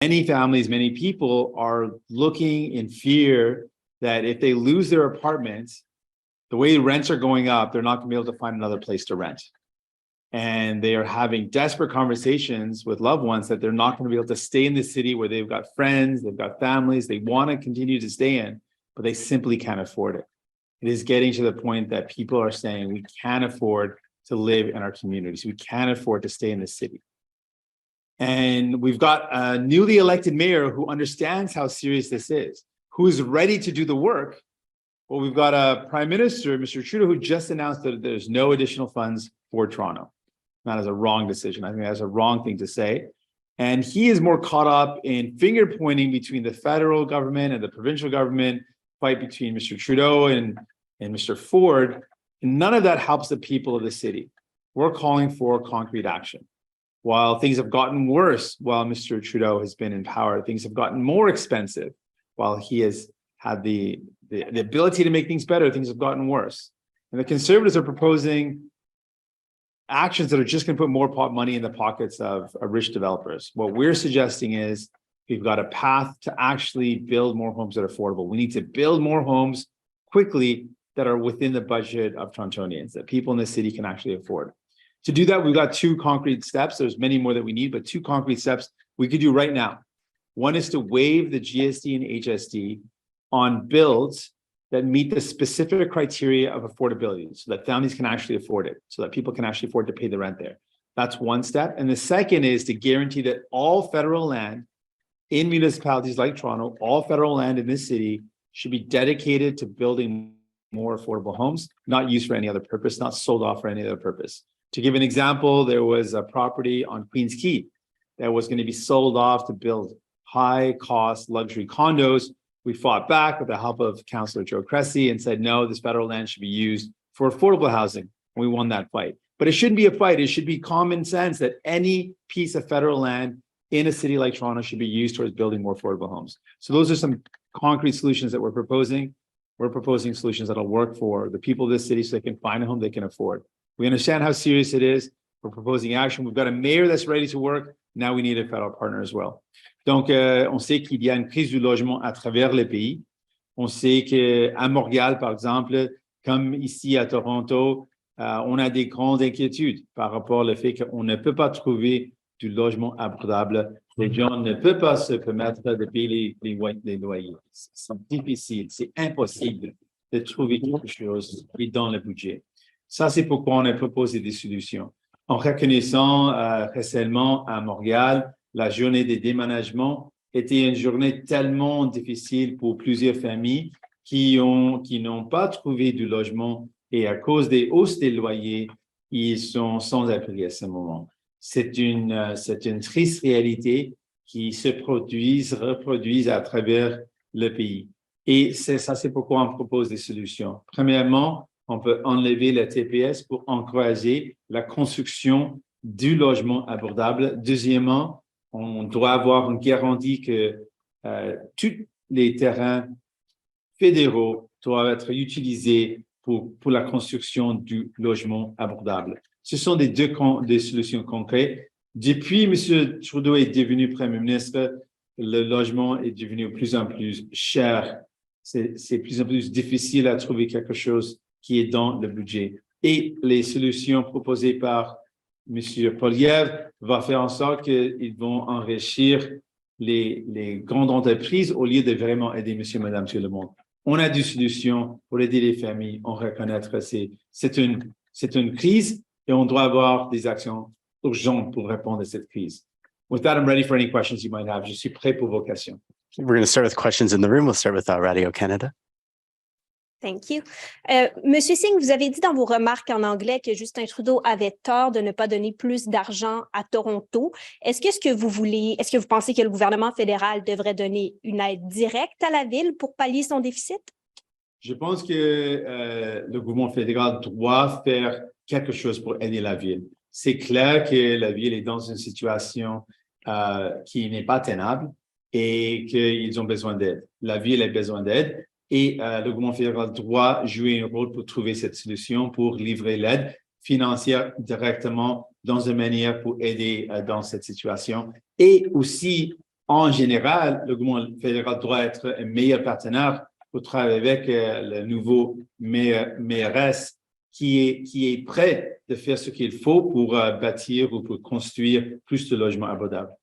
Many families, many people are looking in fear that if they lose their apartments, the way rents are going up, they're not going to be able to find another place to rent. And they are having desperate conversations with loved ones that they're not going to be able to stay in the city where they've got friends, they've got families, they want to continue to stay in, but they simply can't afford it. It is getting to the point that people are saying we can't afford to live in our communities. We can't afford to stay in the city. And we've got a newly elected mayor who understands how serious this is, who is ready to do the work. Well, we've got a prime minister, Mr. Trudeau, who just announced that there's no additional funds for Toronto. That is a wrong decision. I think that's a wrong thing to say. And he is more caught up in finger pointing between the federal government and the provincial government, fight between Mr. Trudeau and Mr. Ford. And none of that helps the people of the city. We're calling for concrete action. While things have gotten worse while Mr. Trudeau has been in power, things have gotten more expensive while he has had the ability to make things better, things have gotten worse. And the Conservatives are proposing actions that are just going to put more money in the pockets of rich developers. What we're suggesting is we've got a path to actually build more homes that are affordable. We need to build more homes quickly that are within the budget of Torontonians, that people in the city can actually afford. To do that, we've got two concrete steps. There's many more that we need, but two concrete steps we could do right now. One is to waive the GST and HST on builds that meet the specific criteria of affordability so that families can actually afford it, so that people can actually afford to pay the rent there. That's one step. And the second is to guarantee that all federal land in municipalities like Toronto, all federal land in this city should be dedicated to building more affordable homes, not used for any other purpose, not sold off for any other purpose. To give an example, there was a property on Queens Quay that was going to be sold off to build high-cost luxury condos. We fought back with the help of Councillor Joe Cressy and said, no, this federal land should be used for affordable housing. And we won that fight. But it shouldn't be a fight. It should be common sense that any piece of federal land in a city like Toronto should be used towards building more affordable homes. So those are some concrete solutions that we're proposing. We're proposing solutions that'll work for the people of this city so they can find a home they can afford. We understand how serious it is. We're proposing action. We've got a mayor that's ready to work. Now we need a federal partner as well. Donc, on sait qu'il y a une crise du logement à travers le pays. On sait qu'à Montréal, par exemple, comme ici à Toronto, on a des grandes inquiétudes par rapport au fait qu'on ne peut pas trouver du logement abordable. Les gens ne peuvent pas se permettre de payer les loyers. C'est difficile, c'est impossible de trouver quelque chose dans le budget. Ça, c'est pourquoi on a proposé des solutions. En reconnaissant récemment à Montréal, la journée de déménagement était une journée tellement difficile pour plusieurs familles qui n'ont pas trouvé du logement et à cause des hausses des loyers, ils sont sans abri à ce moment. C'est une triste réalité qui se reproduit à travers le pays. Et ça, c'est pourquoi on propose des solutions. Premièrement, on peut enlever la TPS pour encourager la construction du logement abordable. Deuxièmement, on doit avoir une garantie que tous les terrains fédéraux doivent être utilisés pour la construction du logement abordable. Ce sont des solutions concrètes. Depuis M. Trudeau est devenu Premier ministre, le logement est devenu de plus en plus cher. C'est de plus en plus difficile à trouver quelque chose qui est dans le budget. Et les solutions proposées par M. Poilievre vont faire en sorte qu'ils vont enrichir les grandes entreprises au lieu de vraiment aider monsieur, madame, tout le monde. On a des solutions pour aider les familles, on reconnaît que c'est une crise et on doit avoir des actions urgentes pour répondre à cette crise. With that, I'm ready for any questions you might have. Je suis prêt pour vos questions. We're going to start with questions in the room. We'll start with Radio Canada. Thank you. Monsieur Singh, vous avez dit dans vos remarques en anglais que Justin Trudeau avait tort de ne pas donner plus d'argent à Toronto. Est-ce que vous pensez que le gouvernement fédéral devrait donner une aide directe à la ville pour pallier son déficit? Je pense que le gouvernement fédéral doit faire quelque chose pour aider la ville. C'est clair que la ville est dans une situation qui n'est pas tenable et qu'ils ont besoin d'aide. La ville a besoin d'aide. Et le gouvernement fédéral doit jouer un rôle pour trouver cette solution, pour livrer l'aide financière directement dans une manière pour aider dans cette situation. Et aussi en général, le gouvernement fédéral doit être un meilleur partenaire pour travailler avec le nouveau mairesse qui est prêt de faire ce qu'il faut pour bâtir ou pour construire plus de logements abordables.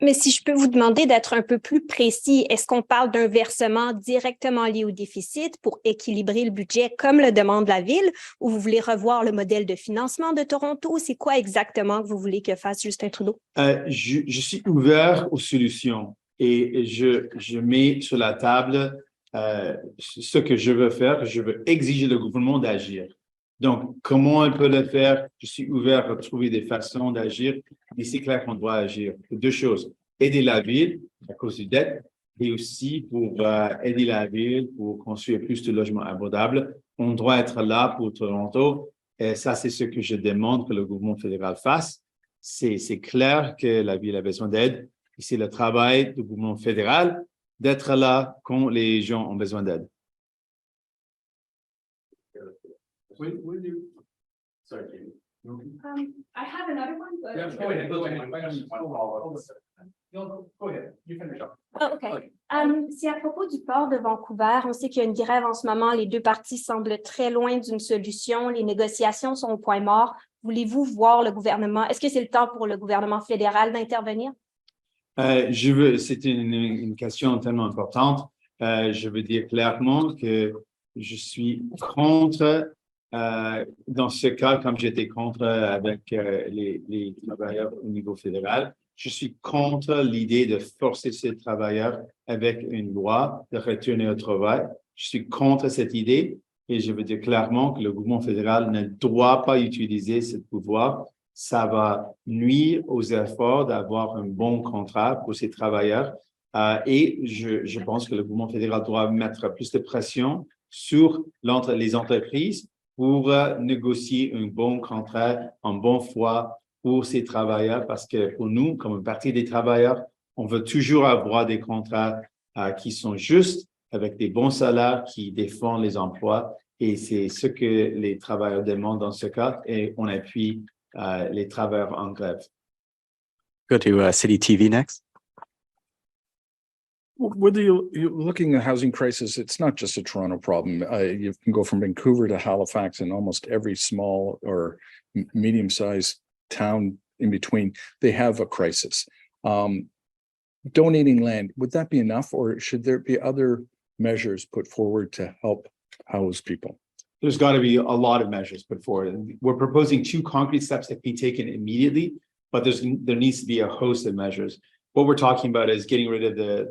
Mais si je peux vous demander d'être un peu plus précis, est-ce qu'on parle d'un versement directement lié au déficit pour équilibrer le budget comme le demande la Ville, ou vous voulez revoir le modèle de financement de Toronto? C'est quoi exactement que vous voulez que fasse Justin Trudeau? Je suis ouvert aux solutions et je mets sur la table ce que je veux faire. Je veux exiger le gouvernement d'agir. Donc, comment on peut le faire? Je suis ouvert à trouver des façons d'agir, mais c'est clair qu'on doit agir. Deux choses, aider la Ville à cause du dette et aussi pour aider la Ville pour construire plus de logements abordables. On doit être là pour Toronto et ça, c'est ce que je demande que le gouvernement fédéral fasse. C'est clair que la Ville a besoin d'aide et c'est le travail du gouvernement fédéral d'être là quand les gens ont besoin d'aide. Sorry, Katie. I have another one, but. Yeah, go ahead. Go ahead. You finish up. Oh, OK. C'est à propos du port de Vancouver. On sait qu'il y a une grève en ce moment. Les deux parties semblent très loin d'une solution. Les négociations sont au point mort. Voulez-vous voir le gouvernement? Est-ce que c'est le temps pour le gouvernement fédéral d'intervenir? C'est une question tellement importante. Je veux dire clairement que je suis contre, dans ce cas, comme j'étais contre avec les travailleurs au niveau fédéral, je suis contre l'idée de forcer ces travailleurs avec une loi de retourner au travail. Je suis contre cette idée et je veux dire clairement que le gouvernement fédéral ne doit pas utiliser ce pouvoir. Ça va nuire aux efforts d'avoir un bon contrat pour ces travailleurs. Et je pense que le gouvernement fédéral doit mettre plus de pression sur les entreprises pour négocier un bon contrat en bonne foi pour ces travailleurs, parce que pour nous, comme une partie des travailleurs, on veut toujours avoir des contrats qui sont justes, avec des bons salaires, qui défendent les emplois. Et c'est ce que les travailleurs demandent dans ce cas, et on appuie les travailleurs en grève. Go to City TV next. Whether you're looking at the housing crisis, it's not just a Toronto problem. You can go from Vancouver to Halifax and almost every small or medium-sized town in between, they have a crisis. Donating land, would that be enough, or should there be other measures put forward to help house people? There's got to be a lot of measures put forward. We're proposing 2 concrete steps that can be taken immediately, but there needs to be a host of measures. What we're talking about is getting rid of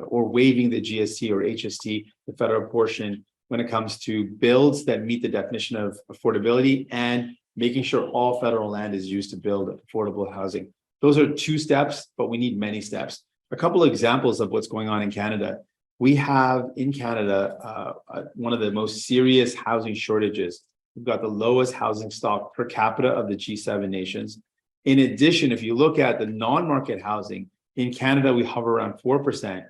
or waiving the GST or HST, the federal portion, when it comes to builds that meet the definition of affordability and making sure all federal land is used to build affordable housing. Those are 2 steps, but we need many steps. A couple of examples of what's going on in Canada. We have in Canada one of the most serious housing shortages. We've got the lowest housing stock per capita of the G7 nations. In addition, if you look at the non-market housing, in Canada, we hover around 4%.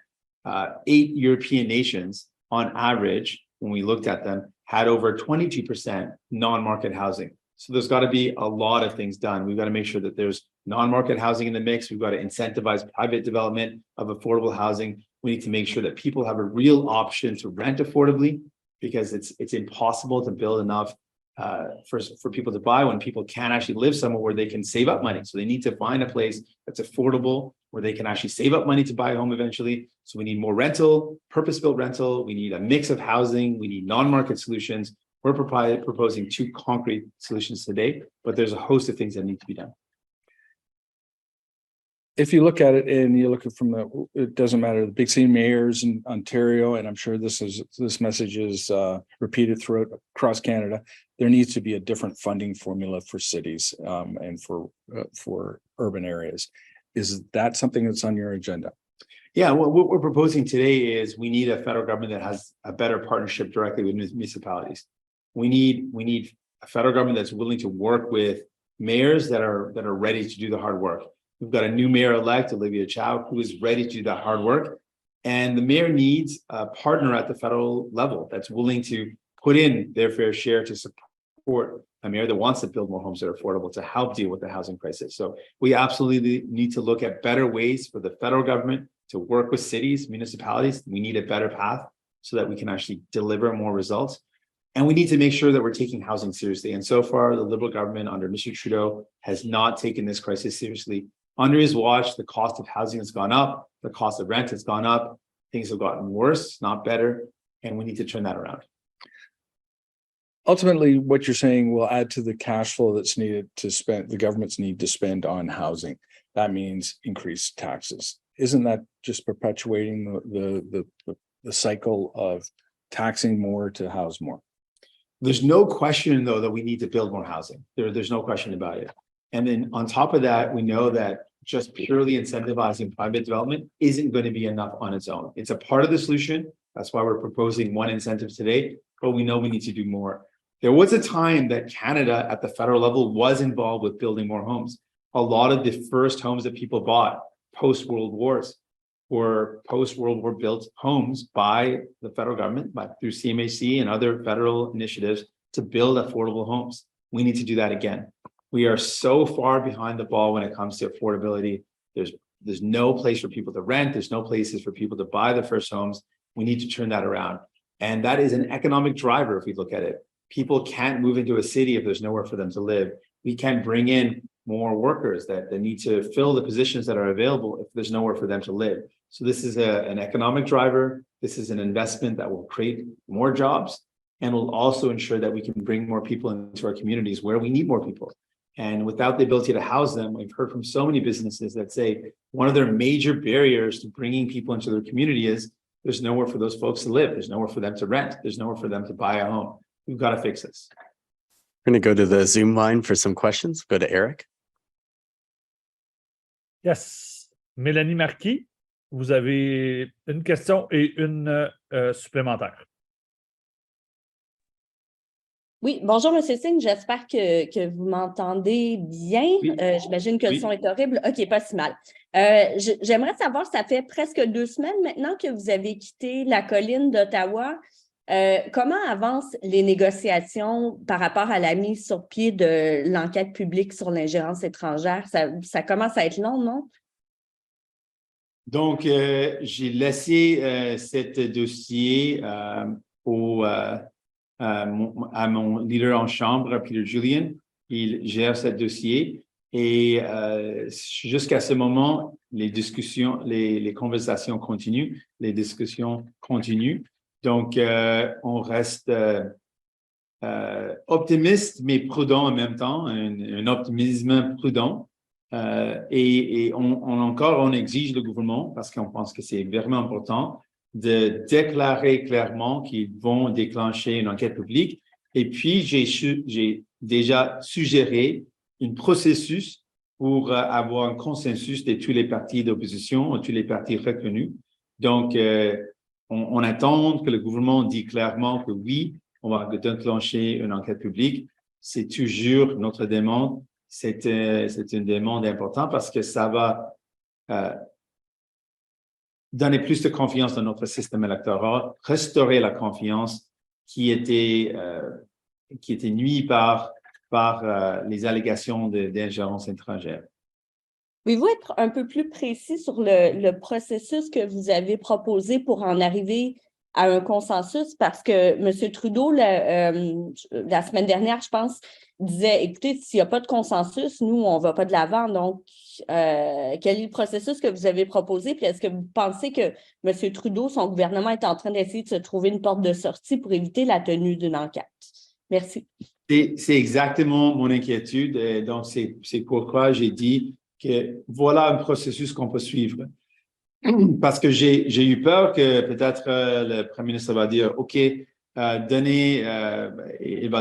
8 European nations, on average, when we looked at them, had over 22% non-market housing. So there's got to be a lot of things done. We've got to make sure that there's non-market housing in the mix. We've got to incentivize private development of affordable housing. We need to make sure that people have a real option to rent affordably, because it's impossible to build enough for people to buy when people can't actually live somewhere where they can save up money. So they need to find a place that's affordable where they can actually save up money to buy a home eventually. So we need more rental, purpose-built rental. We need a mix of housing. We need non-market solutions. We're proposing 2 concrete solutions today, but there's a host of things that need to be done. If you look at it and you look at it doesn't matter, the big city mayors in Ontario, and I'm sure this message is repeated across Canada, there needs to be a different funding formula for cities and for urban areas. Is that something that's on your agenda? Yeah, well, what we're proposing today is we need a federal government that has a better partnership directly with municipalities. We need a federal government that's willing to work with mayors that are ready to do the hard work. We've got a new mayor-elect, Olivia Chow, who is ready to do that hard work. And the mayor needs a partner at the federal level that's willing to put in their fair share to support support a mayor that wants to build more homes that are affordable to help deal with the housing crisis. So we absolutely need to look at better ways for the federal government to work with cities, municipalities. We need a better path so that we can actually deliver more results. And we need to make sure that we're taking housing seriously. And so far, the Liberal government under Mr. Trudeau has not taken this crisis seriously. Under his watch, the cost of housing has gone up, the cost of rent has gone up, things have gotten worse, not better, and we need to turn that around. Ultimately, what you're saying will add to the cash flow that's needed to spend, the government's need to spend on housing. That means increased taxes. Isn't that just perpetuating the cycle of taxing more to house more? There's no question, though, that we need to build more housing. There's no question about it. And then on top of that, we know that just purely incentivizing private development isn't going to be enough on its own. It's a part of the solution. That's why we're proposing one incentive today, but we know we need to do more. There was a time that Canada at the federal level was involved with building more homes. A lot of the first homes that people bought post-World Wars were post-World War built homes by the federal government, through CMHC and other federal initiatives to build affordable homes. We need to do that again. We are so far behind the ball when it comes to affordability. There's no place for people to rent. There's no places for people to buy their first homes. We need to turn that around. And that is an economic driver if we look at it. People can't move into a city if there's nowhere for them to live. We can't bring in more workers that need to fill the positions that are available if there's nowhere for them to live. So this is an economic driver. This is an investment that will create more jobs and will also ensure that we can bring more people into our communities where we need more people. And without the ability to house them, we've heard from so many businesses that say one of their major barriers to bringing people into their community is there's nowhere for those folks to live. There's nowhere for them to rent. There's nowhere for them to buy a home. We've got to fix this. We're going to go to the Zoom line for some questions. Go to Eric. Yes. Mélanie Marquis, vous avez une question et une supplémentaire. Oui, bonjour, M. Singh. J'espère que vous m'entendez bien. Oui. J'imagine que le Oui. son est horrible. OK, pas si mal. J'aimerais savoir, ça fait presque 2 semaines maintenant que vous avez quitté la colline d'Ottawa. Comment avancent les négociations par rapport à la mise sur pied de l'enquête publique sur l'ingérence étrangère? Ça commence à être long, non? Donc, j'ai laissé cet dossier à mon leader en chambre, Peter Julian. Il gère ce dossier et jusqu'à ce moment, les discussions, les conversations continuent, les discussions continuent. Donc, on reste optimiste, mais prudent en même temps, un optimisme prudent. Et on exige le gouvernement, parce qu'on pense que c'est vraiment important, de déclarer clairement qu'ils vont déclencher une enquête publique. Et puis, j'ai déjà suggéré un processus pour avoir un consensus de tous les partis d'opposition, tous les partis reconnus. Donc, on attend que le gouvernement dise clairement que oui, on va déclencher une enquête publique. C'est toujours notre demande. C'est une demande importante parce que ça va donner plus de confiance dans notre système électoral, restaurer la confiance qui était nuit par les allégations d'ingérence étrangère. Pouvez-vous être un peu plus précis sur le processus que vous avez proposé pour en arriver à un consensus? Parce que M. Trudeau, la semaine dernière, je pense, disait, écoutez, s'il n'y a pas de consensus, nous, on ne va pas de l'avant. Donc, quel est le processus que vous avez proposé? Puis est-ce que vous pensez que M. Trudeau, son gouvernement est en train d'essayer de se trouver une porte de sortie pour éviter la tenue d'une enquête? Merci. C'est exactement mon inquiétude. Et donc, c'est pourquoi j'ai dit que voilà un processus qu'on peut suivre. Parce que j'ai eu peur que peut-être le Premier ministre va dire, OK, il va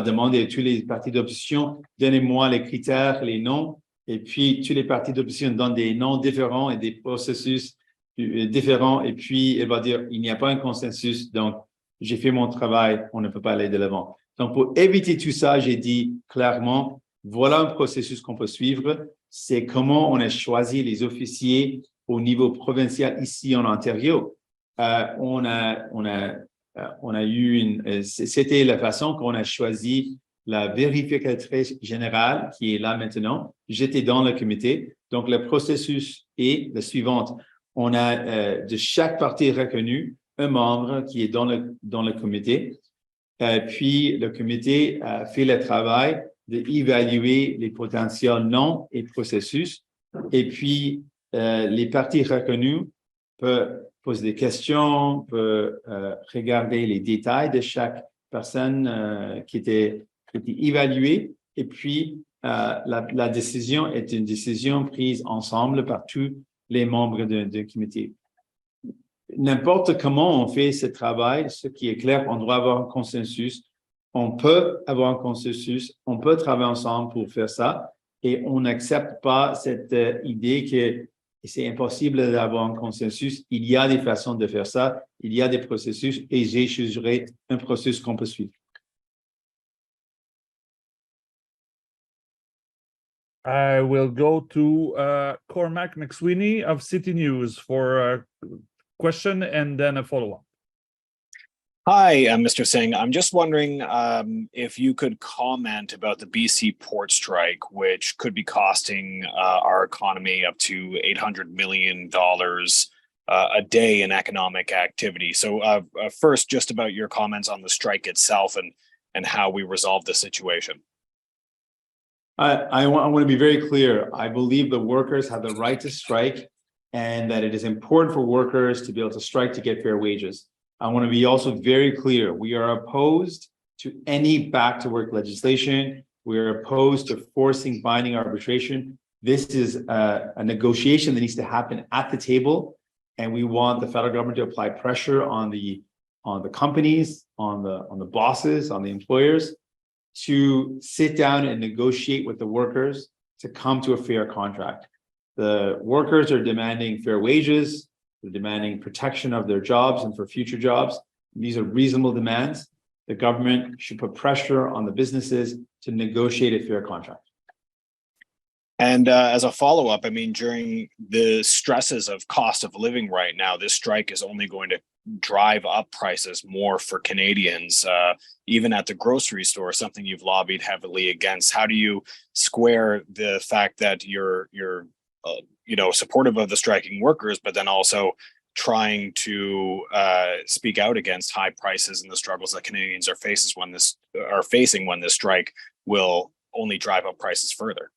demander à tous les partis d'opposition, donnez-moi les critères, les noms, et puis tous les partis d'opposition donnent des noms différents et des processus différents, et puis il va dire, il n'y a pas un consensus, donc j'ai fait mon travail, on ne peut pas aller de l'avant. Donc, pour éviter tout ça, j'ai dit clairement, voilà un processus qu'on peut suivre. C'est comment on a choisi les officiers au niveau provincial ici en Ontario. On a eu c'était la façon qu'on a choisi la vérificatrice générale qui est là maintenant. J'étais dans le comité. Donc, le processus est le suivant. On a de chaque parti reconnu un membre qui est dans le comité. Puis, le comité fait le travail d'évaluer les potentiels noms et processus. Et puis, les partis reconnus peuvent poser des questions, peuvent regarder les détails de chaque personne qui était évaluée. Et puis, la décision est une décision prise ensemble par tous les membres du comité. N'importe comment on fait ce travail, ce qui est clair, on doit avoir un consensus. On peut avoir un consensus, on peut travailler ensemble pour faire ça. Et on n'accepte pas cette idée que c'est impossible d'avoir un consensus. Il y a des façons de faire ça, il y a des processus et j'ai suggéré un processus qu'on peut suivre. I will go to Cormac McSweeney of City News for a question and then a follow-up. Hi, Mr. Singh. I'm just wondering if you could comment about the BC port strike, which could be costing our economy up to $800 million a day in economic activity. So first, just about your comments on the strike itself and how we resolve the situation. I want to be very clear. I believe the workers have the right to strike and that it is important for workers to be able to strike to get fair wages. I want to be also very clear. We are opposed to any back to work legislation. We are opposed to forcing binding arbitration. This is a negotiation that needs to happen at the table. And we want the federal government to apply pressure on the companies, on the bosses, on the employers to sit down and negotiate with the workers to come to a fair contract. The workers are demanding fair wages. They're demanding protection of their jobs and for future jobs. These are reasonable demands. The government should put pressure on the businesses to negotiate a fair contract. And as a follow-up, I mean, during the stresses of cost of living right now, this strike is only going to drive up prices more for Canadians, even at the grocery store, something you've lobbied heavily against. How do you square the fact that you're supportive of the striking workers, but then also trying to speak out against high prices and the struggles that Canadians are facing when this strike will only drive up prices further?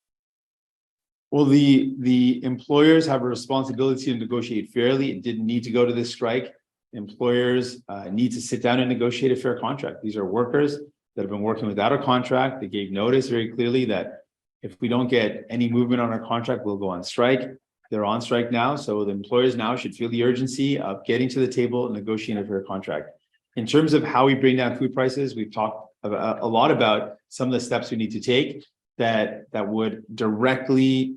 Well, the employers have a responsibility to negotiate fairly. It didn't need to go to this strike. Employers need to sit down and negotiate a fair contract. These are workers that have been working without a contract. They gave notice very clearly that if we don't get any movement on our contract, we'll go on strike. They're on strike now. So the employers now should feel the urgency of getting to the table and negotiating a fair contract. In terms of how we bring down food prices, we've talked a lot about some of the steps we need to take that would directly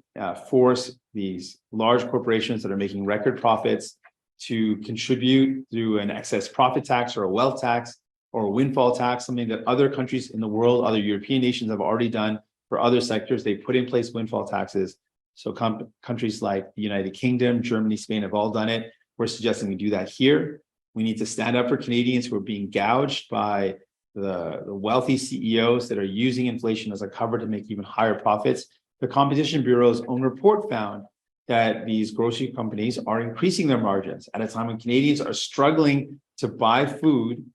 force these large corporations that are making record profits to contribute through an excess profit tax or a wealth tax or a windfall tax, something that other countries in the world, other European nations have already done for other sectors. They put in place windfall taxes. So countries like the United Kingdom, Germany, Spain have all done it. We're suggesting we do that here. We need to stand up for Canadians who are being gouged by the wealthy CEOs that are using inflation as a cover to make even higher profits. The Competition Bureau's own report found that these grocery companies are increasing their margins at a time when Canadians are struggling to buy food.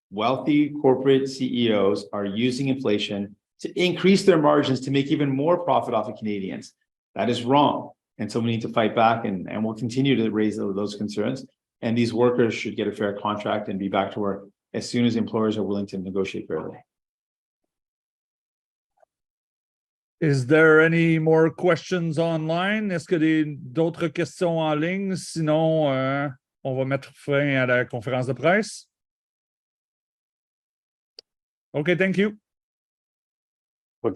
Wealthy corporate CEOs are using inflation to increase their margins to make even more profit off of Canadians. That is wrong. And so we need to fight back and we'll continue to raise those concerns. And these workers should get a fair contract and be back to work as soon as employers are willing to negotiate fairly. Is there any more questions online? Est-ce que d'autres questions en ligne? Sinon, on va mettre fin à la conférence de presse. Okay, thank you.